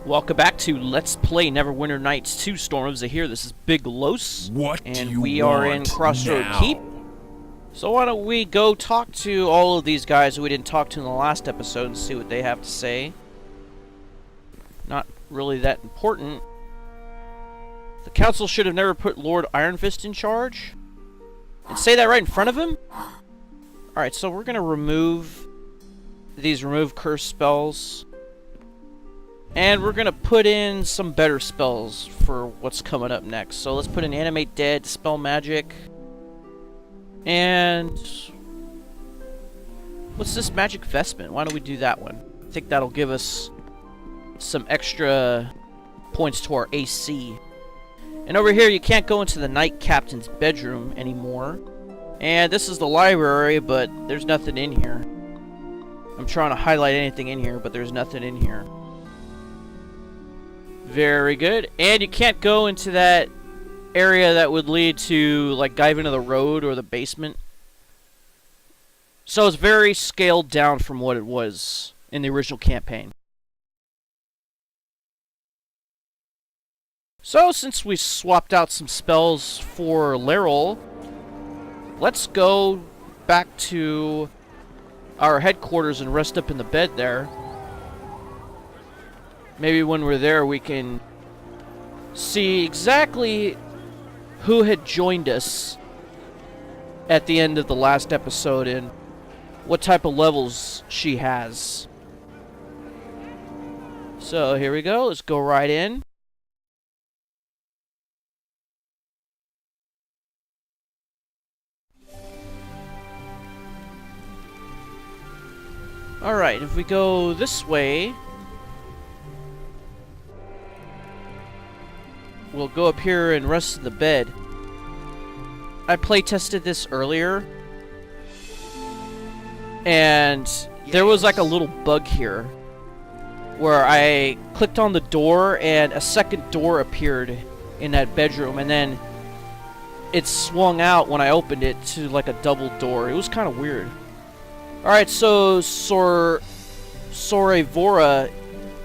Welcome back to Let's Play Neverwinter Nights 2 Storm of Zehir. This is Big Los. And we are in Crossroad Keep. So why don't we go talk to all of these guys who we didn't talk to in the last episode and see what they have to say. Not really that important. The council should have never put Lord Ironfist in charge. And say that right in front of him? Alright, so we're gonna remove these remove curse spells. And we're gonna put in some better spells for what's coming up next. So let's put in Animate Dead, Dispel Magic. And what's this Magic Vestment? Why don't we do that one? I think that'll give us some extra points to our AC. And over here you can't go into the Knight Captain's bedroom anymore. And this is the library, but there's nothing in here. I'm trying to highlight anything in here, but there's nothing in here. Very good. And you can't go into that area that would lead to, like, dive into the road or the basement. So it's very scaled down from what it was in the original campaign. So, since we swapped out some spells for Lair, let's go back to our headquarters and rest up in the bed there. Maybe when we're there we can see exactly who had joined us at the end of the last episode and what type of levels she has. So here we go, let's go right in. Alright, if we go this way, we'll go up here and rest in the bed. I playtested this earlier, and there was like a little bug here where I clicked on the door and a second door appeared in that bedroom, and then it swung out when I opened it to like a double door. It was kind of weird. Alright, so Sorevora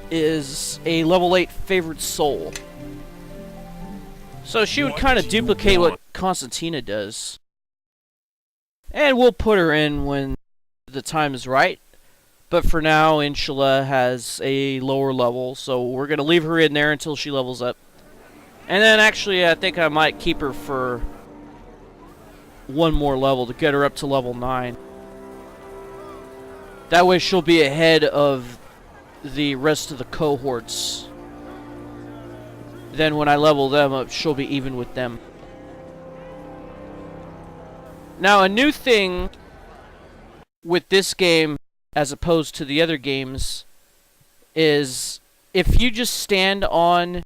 is a level 8 favorite soul. So she would kind of duplicate what Constantina does. And we'll put her in when the time is right. But for now, Inshallah has a lower level, so we're going to leave her in there until she levels up. And then actually, I think I might keep her for one more level to get her up to level 9. That way she'll be ahead of the rest of the cohorts. Then when I level them up, she'll be even with them. Now, a new thing with this game, as opposed to the other games, is if you just stand on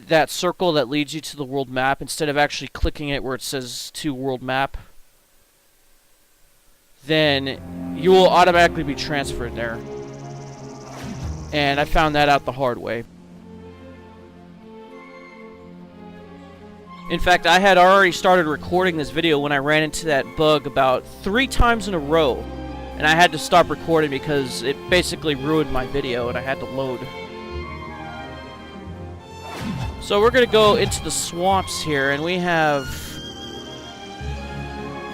that circle that leads you to the world map, instead of actually clicking it where it says to world map, then you will automatically be transferred there. And I found that out the hard way. In fact, I had already started recording this video when I ran into that bug about 3 times in a row. And I had to stop recording because it basically ruined my video and I had to load. So we're going to go into the swamps here, and we have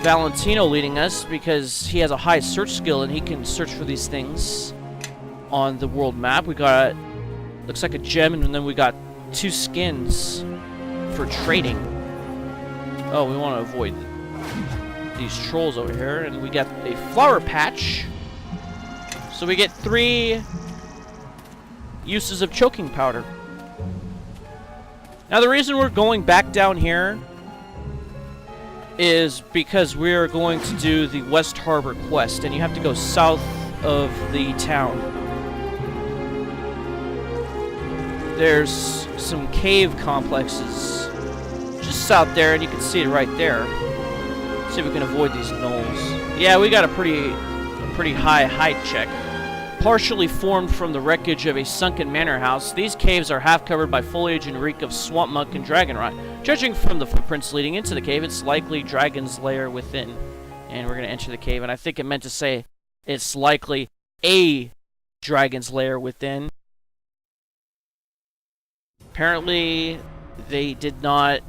Valentino leading us because he has a high search skill and he can search for these things on the world map. We got, looks like a gem, and then we got 2 skins for trading. Oh, we want to avoid these trolls over here, and we got a flower patch. So we get 3 uses of choking powder. Now the reason we're going back down here is because we're going to do the West Harbor quest, and you have to go south of the town. There's some cave complexes just out there, and you can see it right there. See if we can avoid these gnolls. Yeah, we got a pretty high height check. Partially formed from the wreckage of a sunken manor house, these caves are half covered by foliage and reek of swamp muck and dragon rot. Judging from the footprints leading into the cave, it's likely dragon's lair within. And we're going to enter the cave, and I think it meant to say it's likely a dragon's lair within. Apparently, they did not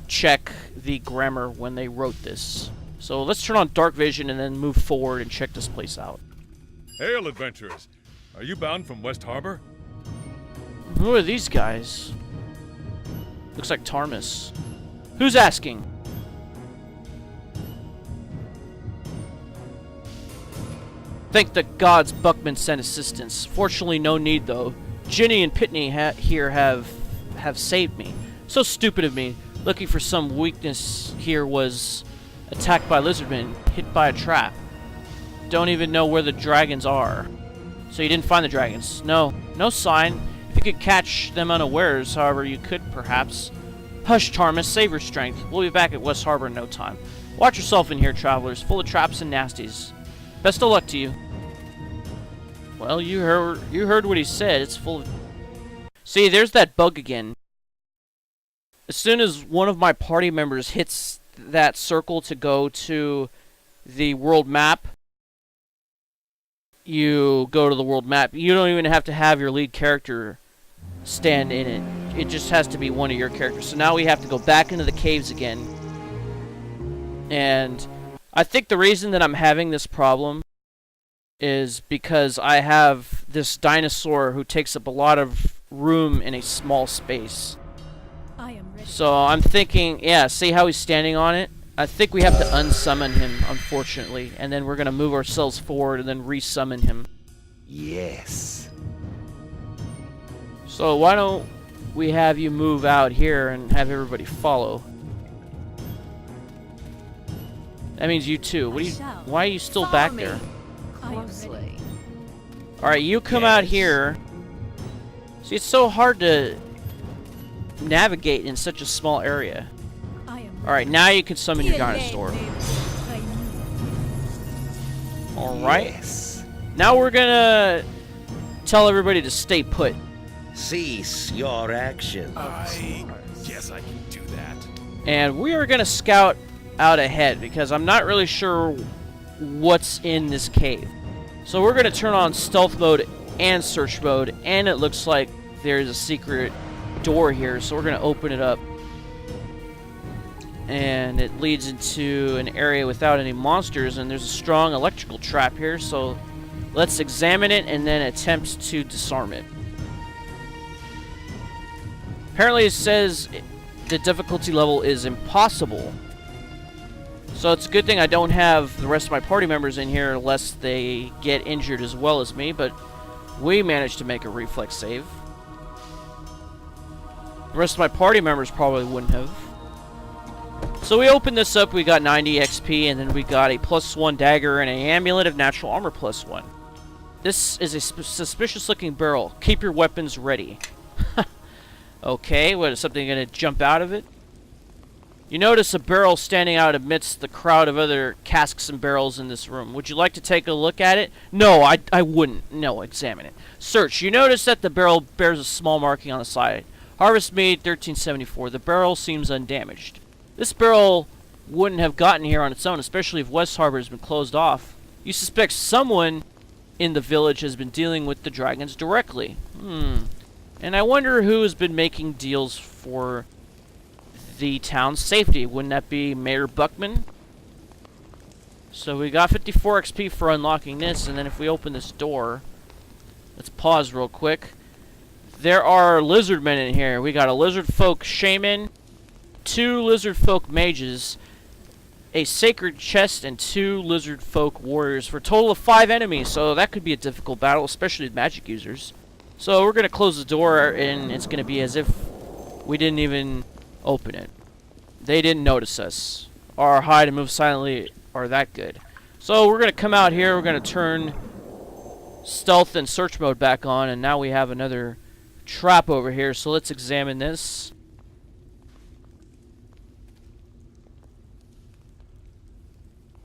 check the grammar when they wrote this. So let's turn on dark vision and then move forward and check this place out. Hail, adventurers! Are you bound from West Harbor? Who are these guys? Looks like Tarmas. Who's asking? Thank the gods Buckman sent assistance. Fortunately, no need though. Ginny and Pitney here have saved me. So stupid of me. Looking for some weakness here was attacked by lizardmen, hit by a trap. Don't even know where the dragons are. So you didn't find the dragons? No. No sign. If you could catch them unawares, however, you could perhaps. Hush, Tarmas, save your strength. We'll be back at West Harbor in no time. Watch yourself in here, travelers, full of traps and nasties. Best of luck to you. Well, you heard what he said. It's full of... See, there's that bug again. As soon as one of my party members hits that circle to go to the world map, you go to the world map. You don't even have to have your lead character stand in it. It just has to be one of your characters. So now we have to go back into the caves again. And I think the reason that I'm having this problem is because I have this dinosaur who takes up a lot of room in a small space. So I'm thinking, yeah, see how he's standing on it? I think we have to unsummon him, unfortunately, and then we're going to move ourselves forward and then resummon him. Yes. So why don't we have you move out here and have everybody follow? That means you too. Why are you still back there? Closely. Alright, you come out here. See, it's so hard to navigate in such a small area. Alright, now you can summon your dinosaur. Alright. Yes. Now we're gonna tell everybody to stay put. Cease your actions. I guess I can do that. And we are gonna scout out ahead because I'm not really sure what's in this cave. So we're gonna turn on stealth mode and search mode, and it looks like there's a secret door here, so we're gonna open it up. And it leads into an area without any monsters, and there's a strong electrical trap here, so let's examine it and then attempt to disarm it. Apparently it says the difficulty level is impossible. So it's a good thing I don't have the rest of my party members in here lest they get injured as well as me, but we managed to make a reflex save. The rest of my party members probably wouldn't have. So we opened this up, we got 90 XP, and then we got a +1 dagger and an amulet of natural armor +1. This is a suspicious looking barrel. Keep your weapons ready. Okay, what, is something going to jump out of it? You notice a barrel standing out amidst the crowd of other casks and barrels in this room. Would you like to take a look at it? No, I wouldn't. No, examine it. Search. You notice that the barrel bears a small marking on the side. Harvest made 1374. The barrel seems undamaged. This barrel wouldn't have gotten here on its own, especially if West Harbor has been closed off. You suspect someone in the village has been dealing with the dragons directly. And I wonder who has been making deals for the town's safety. Wouldn't that be Mayor Buckman? So we got 54 XP for unlocking this, and then if we open this door, let's pause real quick. There are lizard men in here. We got a lizard folk shaman, 2 lizard folk mages, a sacred chest, and 2 lizard folk warriors for a total of 5 enemies. So that could be a difficult battle, especially with magic users. So we're gonna close the door, and it's gonna be as if we didn't even open it. They didn't notice us. Our hide and move silently are that good. So we're gonna come out here, we're gonna turn stealth and search mode back on, and now we have another trap over here, so let's examine this.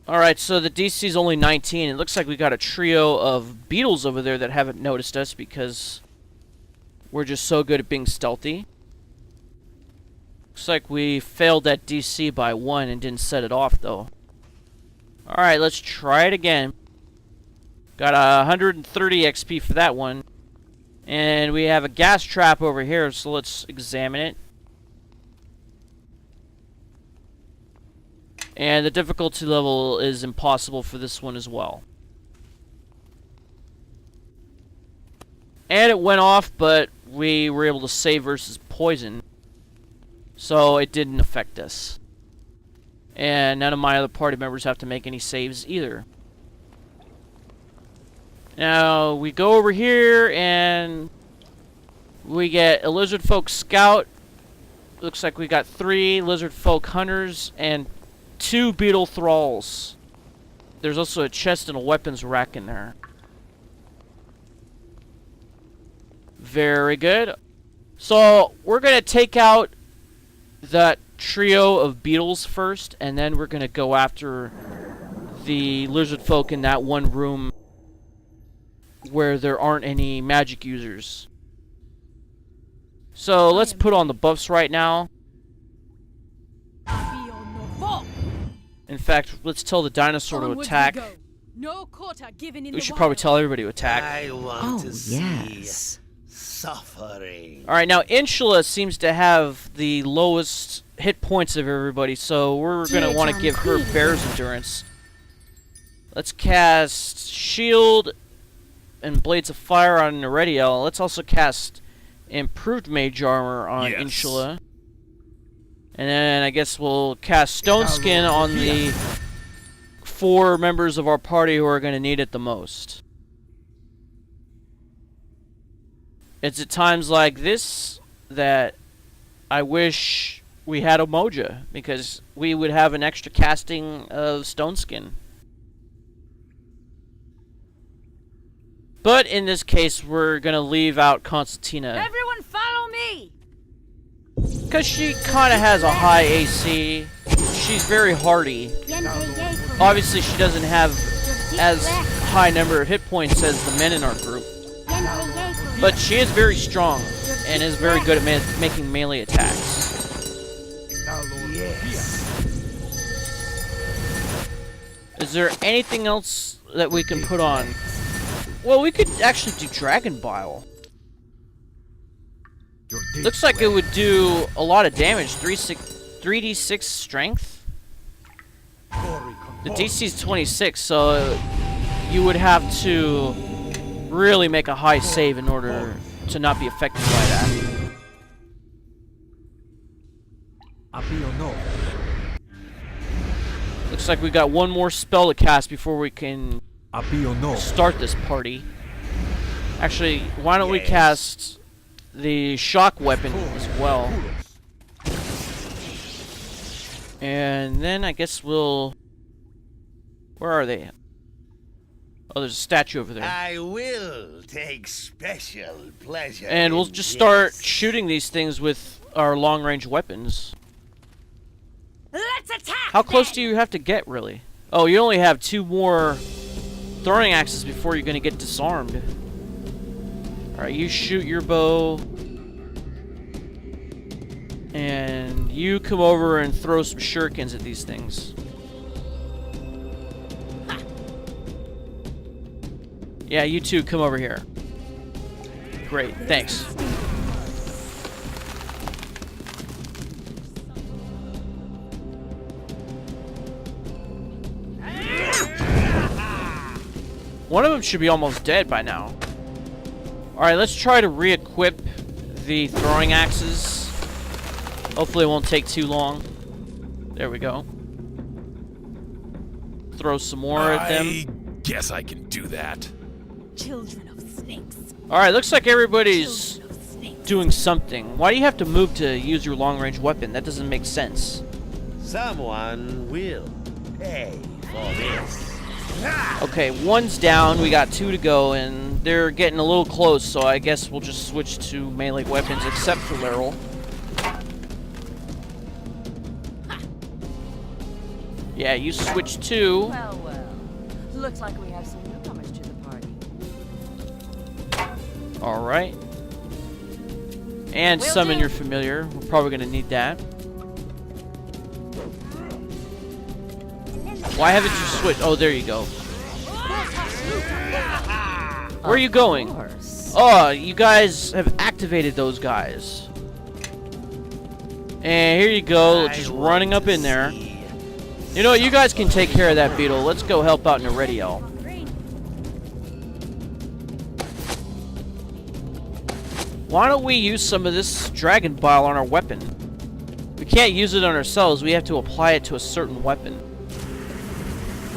Alright, so the DC is only 19. It looks like we got a trio of beetles over there that haven't noticed us because we're just so good at being stealthy. Looks like we failed that DC by 1 and didn't set it off, though. Alright, let's try it again. Got 130 XP for that one. And we have a gas trap over here, so let's examine it. And the difficulty level is impossible for this one as well. And it went off, but we were able to save versus poison. So it didn't affect us. And none of my other party members have to make any saves either. Now, we go over here and we get a lizardfolk scout. Looks like we got 3 lizardfolk hunters and 2 beetle thralls. There's also a chest and a weapons rack in there. Very good. So, we're going to take out that trio of beetles first, and then we're going to go after the lizardfolk in that one room where there aren't any magic users. So, let's put on the buffs right now. In fact, let's tell the dinosaur to attack. We should probably tell everybody to attack. I want to see suffering. Alright, now Insula seems to have the lowest hit points of everybody, so we're going to want to give her Bear's Endurance. Let's cast Shield and Blades of Fire on Nerediel. Let's also cast Improved Mage Armor on Insula. And then I guess we'll cast Stone Skin on the 4 members of our party who are going to need it the most. It's at times like this that I wish we had a Moja, because we would have an extra casting of Stone Skin. But in this case, we're going to leave out Constantina. Everyone follow me! Because she kind of has a high AC. She's very hardy. Obviously, she doesn't have as high number of hit points as the men in our group. But she is very strong and is very good at making melee attacks. Is there anything else that we can put on? Well, we could actually do Dragon Bile. Looks like it would do a lot of damage. 3d6 strength. The DC is 26, so you would have to really make a high save in order to not be affected by that. Looks like we got one more spell to cast before we can start this party. Actually, why don't we cast the shock weapon as well? And then I guess we'll... Where are they? Oh, there's a statue over there. I will take special pleasure. And we'll just start shooting these things with our long-range weapons. Let's attack! How close do you have to get, really? Oh, you only have 2 more throwing axes before you're going to get disarmed. Alright, you shoot your bow. And you come over and throw some shurikens at these things. Yeah, you two come over here. Great, thanks. One of them should be almost dead by now. Alright, let's try to re-equip the throwing axes. Hopefully it won't take too long. There we go. Throw some more at them. I guess I can do that. Children of snakes. Alright, looks like everybody's doing something. Why do you have to move to use your long-range weapon? That doesn't make sense. Someone will pay for this. Okay, one's down, we got 2 to go, and they're getting a little close, so I guess we'll just switch to melee weapons, except for Laryl. Yeah, you switch to... Well, well. Looks like we have some newcomers to the party. Alright. And Will summon do. your familiar. We're probably going to need that. Why haven't you switched? Oh, there you go. Where are you going? Oh, you guys have activated those guys. And here you go, just running up in there. You know what, you guys can take care of that beetle. Let's go help out in the radio. Why don't we use some of this dragon bile on our weapon? We can't use it on ourselves, we have to apply it to a certain weapon.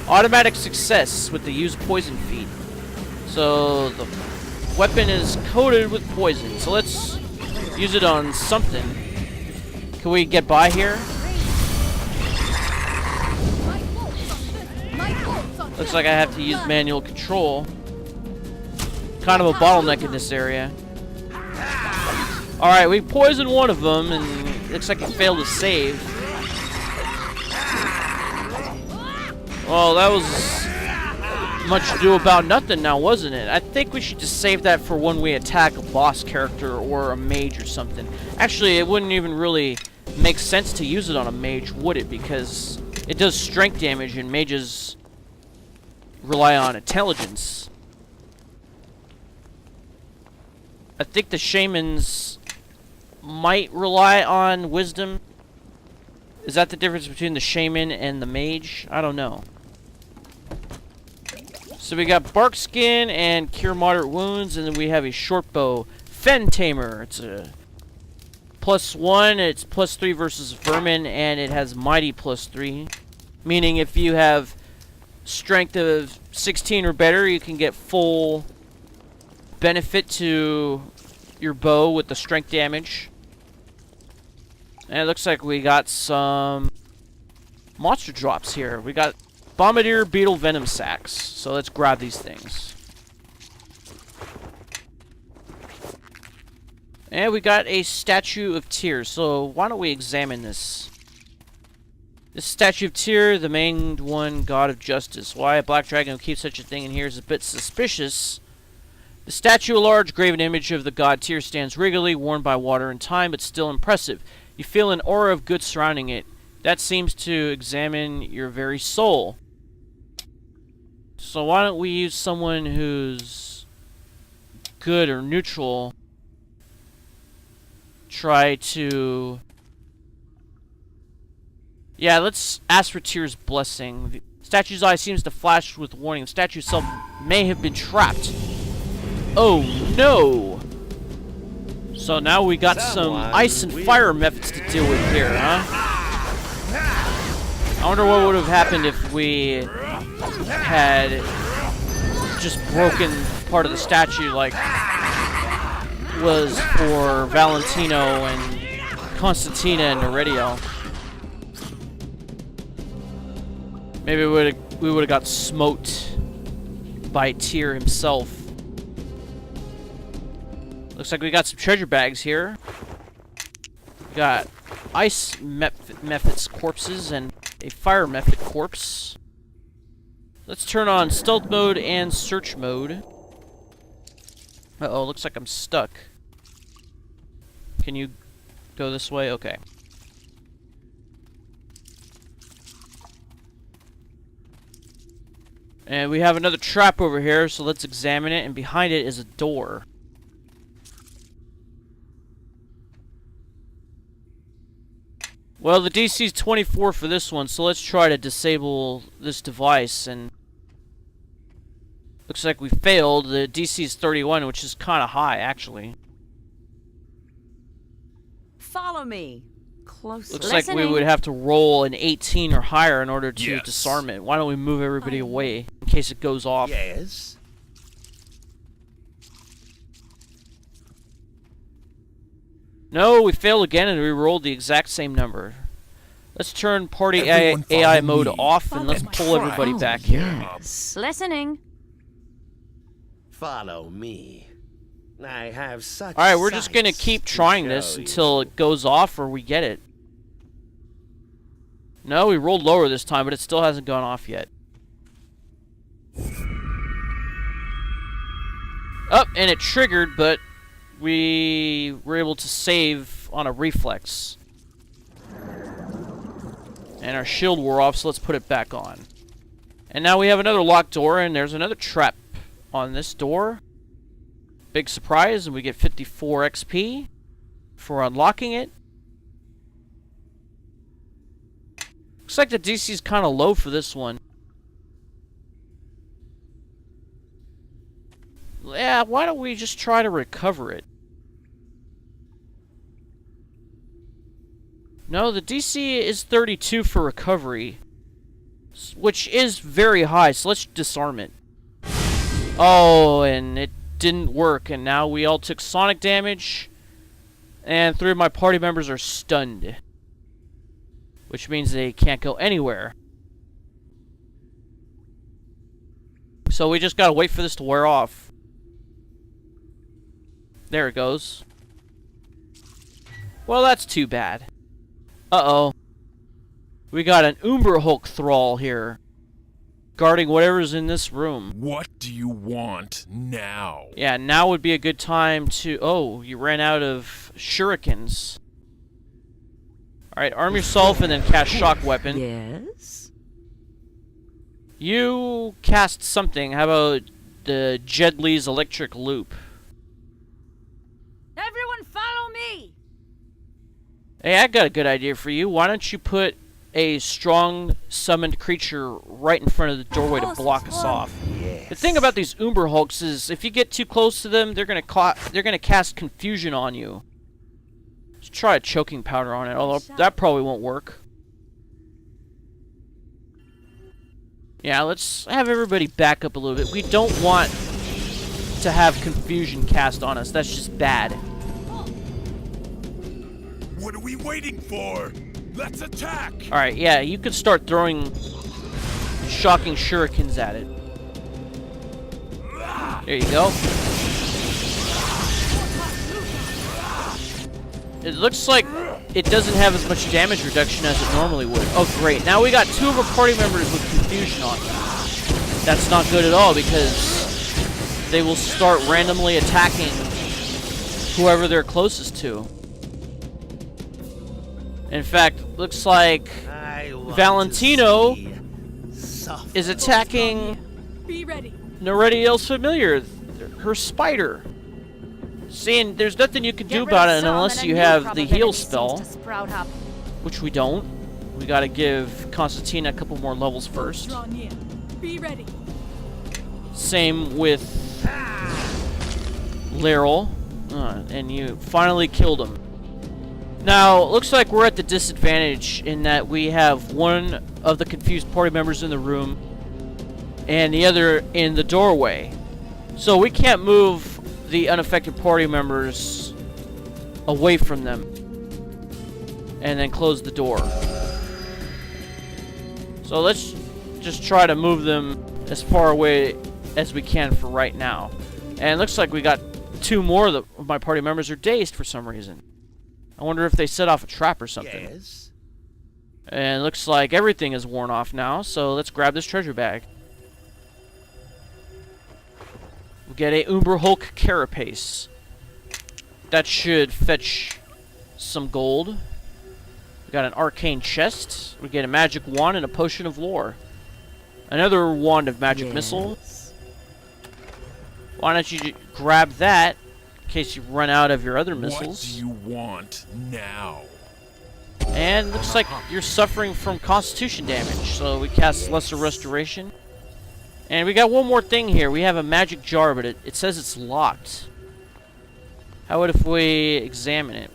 Automatic success with the use poison feat. So the weapon is coated with poison. So let's use it on something. Can we get by here? Looks like I have to use manual control. Kind of a bottleneck in this area. Alright, we poisoned one of them, and looks like it failed to save. Well, that was much ado about nothing now, wasn't it? I think we should just save that for when we attack a boss character or a mage or something. Actually, it wouldn't even really make sense to use it on a mage, would it? Because it does strength damage, and mages rely on intelligence. I think the shamans might rely on wisdom. Is that the difference between the shaman and the mage? I don't know. So we got bark skin and cure moderate wounds, and then we have a short bow. Fen tamer. It's a +1. It's +3 versus vermin, and it has mighty +3. Meaning if you have strength of 16 or better, you can get full benefit to your bow with the strength damage. And it looks like we got some monster drops here. We got bombardier beetle venom sacs. So let's grab these things. And we got a statue of tears. So why don't we examine this? This statue of Tyr, the main one, god of justice. Why a black dragon would keep such a thing in here is a bit suspicious. The statue, a large graven image of the god Tyr, stands regally, worn by water and time, but still impressive. You feel an aura of good surrounding it. That seems to examine your very soul. So why don't we use someone who's good or neutral? Try to... Yeah, let's ask for Tyr's blessing. The statue's eye seems to flash with warning. The statue itself may have been trapped. Oh no! So now we got some ice and fire methods to deal with here, huh? I wonder what would have happened if we had just broken part of the statue like was for Valentino and Constantina and Neredio. Maybe we would have got smote by Tyr himself. Looks like we got some treasure bags here. We got ice Mephit's corpses and a fire Mephit corpse. Let's turn on stealth mode and search mode. Uh-oh, looks like I'm stuck. Can you go this way? Okay. And we have another trap over here, so let's examine it, and behind it is a door. Well, the DC is 24 for this one, so let's try to disable this device, and looks like we failed. The DC is 31, which is kind of high, actually. Follow me. Closely. Looks like we would have to roll an 18 or higher in order to disarm it. Why don't we move everybody away in case it goes off? Yes. No, we failed again and we rolled the exact same number. Let's turn party AI mode off and let's pull everybody back here. Yes. Listening. Follow me. I have such. Alright, we're just gonna keep trying this until it goes off or we get it. No, we rolled lower this time, but it still hasn't gone off yet. Oh, and it triggered, but we were able to save on a reflex. And our shield wore off, so let's put it back on. And now we have another locked door, and there's another trap on this door. big surprise, and we get 54 XP for unlocking it. Looks like the DC is kind of low for this one. Yeah, why don't we just try to recover it? No, the DC is 32 for recovery, which is very high, so let's disarm it. Oh, and it didn't work, and now we all took sonic damage, and 3 of my party members are stunned, which means they can't go anywhere. So we just gotta wait for this to wear off. There it goes. Well, that's too bad. Uh-oh. We got an Uber Hulk thrall here, guarding whatever's in this room. What do you want now? Yeah, now would be a good time to... Oh, you ran out of shurikens. Alright, arm yourself and then cast shock weapon. Yes? You cast something. How about the Jedley's electric loop? Everyone follow me! Hey, I got a good idea for you. Why don't you put a strong summoned creature right in front of the doorway to block us off? Yes. The thing about these Uber Hulks is if you get too close to them, they're gonna cast confusion on you. Let's try a choking powder on it, although that probably won't work. Yeah, let's have everybody back up a little bit. We don't want to have confusion cast on us. That's just bad. What are we waiting for? Let's attack! Alright, yeah, you could start throwing shocking shurikens at it. There you go. It looks like it doesn't have as much damage reduction as it normally would. Oh, great. Now we got 2 of our party members with confusion on them. That's not good at all because they will start randomly attacking whoever they're closest to. In fact, looks like Valentino is attacking Be ready. nobody else familiar, her spider. Seeing there's nothing you can do about it unless you have the heal spell, which we don't. We gotta give Constantina a couple more levels first. Draw near. Be ready. Same with Lairel, and you finally killed him. Now, it looks like we're at the disadvantage in that we have one of the confused party members in the room and the other in the doorway. So we can't move the unaffected party members away from them and then close the door. So let's just try to move them as far away as we can for right now. And it looks like we got 2 more of my party members are dazed for some reason. I wonder if they set off a trap or something. Yes. And it looks like everything is worn off now, so let's grab this treasure bag. We get a Uber Hulk carapace. That should fetch some gold. We got an arcane chest. We get a magic wand and a potion of lore. Another wand of magic missile. Why don't you grab that in case you run out of your other missiles? What do you want now? And looks like you're suffering from constitution damage, so we cast Lesser Restoration. And we got one more thing here. We have a magic jar, but it says it's locked. How about if we examine it?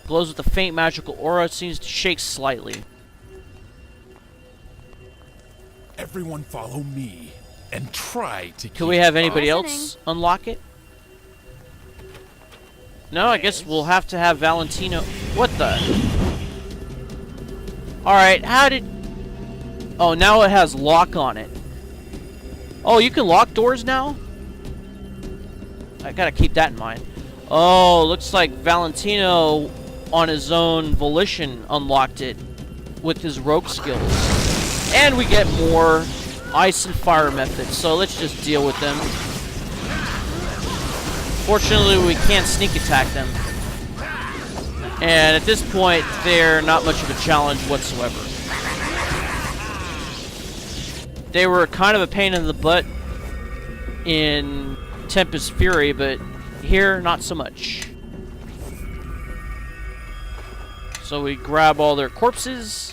Glows with a faint magical aura. It seems to shake slightly. Everyone follow me and try to Could we have anybody else unlock it? No, I guess we'll have to have Valentino. What the? Alright, how did... Oh, now it has lock on it. Oh, you can lock doors now? I gotta keep that in mind. Oh, looks like Valentino, on his own volition, unlocked it with his rogue skills. And we get more ice and fire methods, so let's just deal with them. Fortunately, we can't sneak attack them. And at this point, they're not much of a challenge whatsoever. They were kind of a pain in the butt in Tempest Fury, but here, not so much. So we grab all their corpses.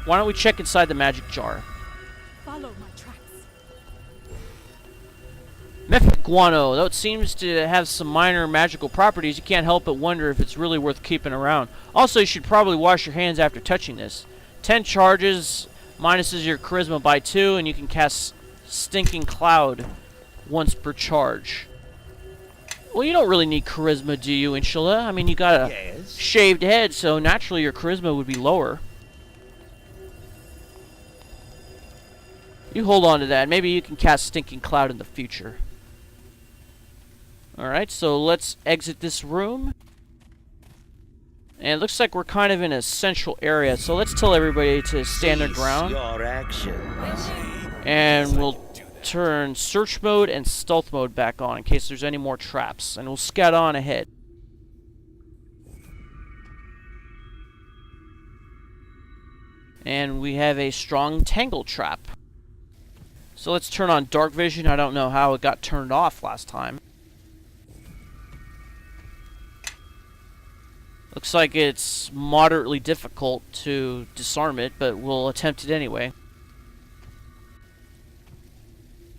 Why don't we check inside the magic jar? Follow my tracks. Mythic guano. Though it seems to have some minor magical properties, you can't help but wonder if it's really worth keeping around. Also, you should probably wash your hands after touching this. 10 charges, minuses your charisma by 2, and you can cast Stinking Cloud once per charge. Well, you don't really need charisma, do you, Inshallah? I mean, you got a shaved head, so naturally your charisma would be lower. You hold on to that. Maybe you can cast Stinking Cloud in the future. Alright, so let's exit this room. And it looks like we're kind of in a central area, so let's tell everybody to stand their ground. Your action. And we'll turn search mode and stealth mode back on in case there's any more traps. And we'll scout on ahead. And we have a strong tangle trap. So let's turn on dark vision. I don't know how it got turned off last time. Looks like it's moderately difficult to disarm it, but we'll attempt it anyway.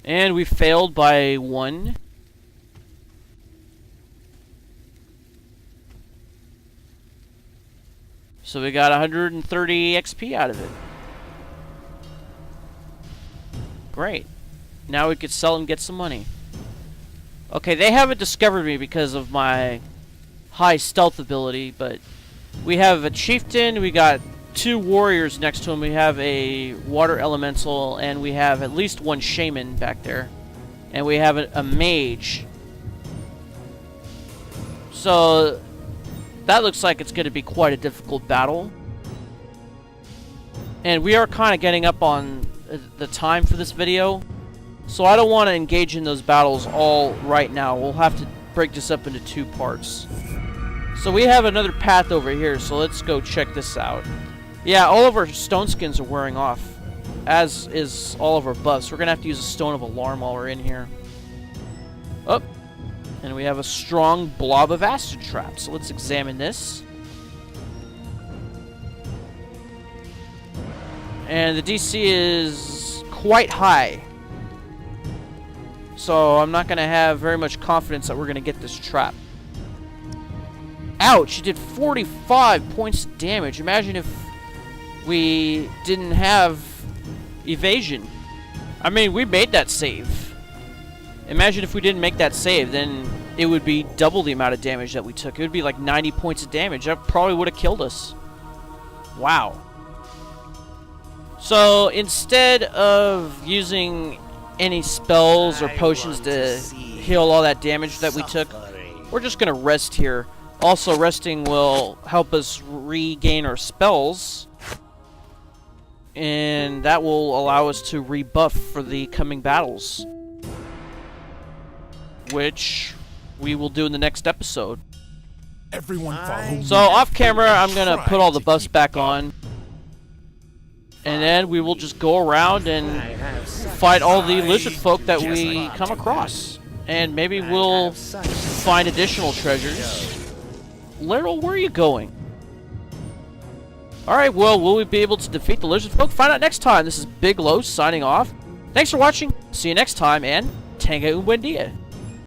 And we failed by 1. So we got 130 XP out of it. Great. Now we could sell and get some money. Okay, they haven't discovered me because of my high stealth ability, but we have a chieftain, we got 2 warriors next to him, we have a water elemental, and we have at least 1 shaman back there. And we have a mage. So that looks like it's going to be quite a difficult battle. And we are kind of getting up on the time for this video, so I don't want to engage in those battles all right now. We'll have to break this up into 2 parts. So we have another path over here, so let's go check this out. Yeah, all of our stone skins are wearing off, as is all of our buffs. We're gonna have to use a stone of alarm while we're in here. Oh, and we have a strong blob of acid trap, so let's examine this. And the DC is quite high, so I'm not going to have very much confidence that we're going to get this trap. Ouch, it did 45 points of damage. Imagine if we didn't have evasion. I mean, we made that save. Imagine if we didn't make that save, then it would be double the amount of damage that we took. It would be like 90 points of damage. That probably would have killed us. Wow. So instead of using any spells or potions to heal all that damage that we took, we're just going to rest here. Also, resting will help us regain our spells, and that will allow us to rebuff for the coming battles, which we will do in the next episode. Everyone follow me. So off camera, I'm going to put all the buffs back on. And then we will just go around and fight all the lizard folk that we come across. And maybe we'll find additional treasures. Laryl, where are you going? Alright, well, will we be able to defeat the lizard folk? Find out next time. This is Big Los signing off. Thanks for watching. See you next time, and Tenga un buen dia.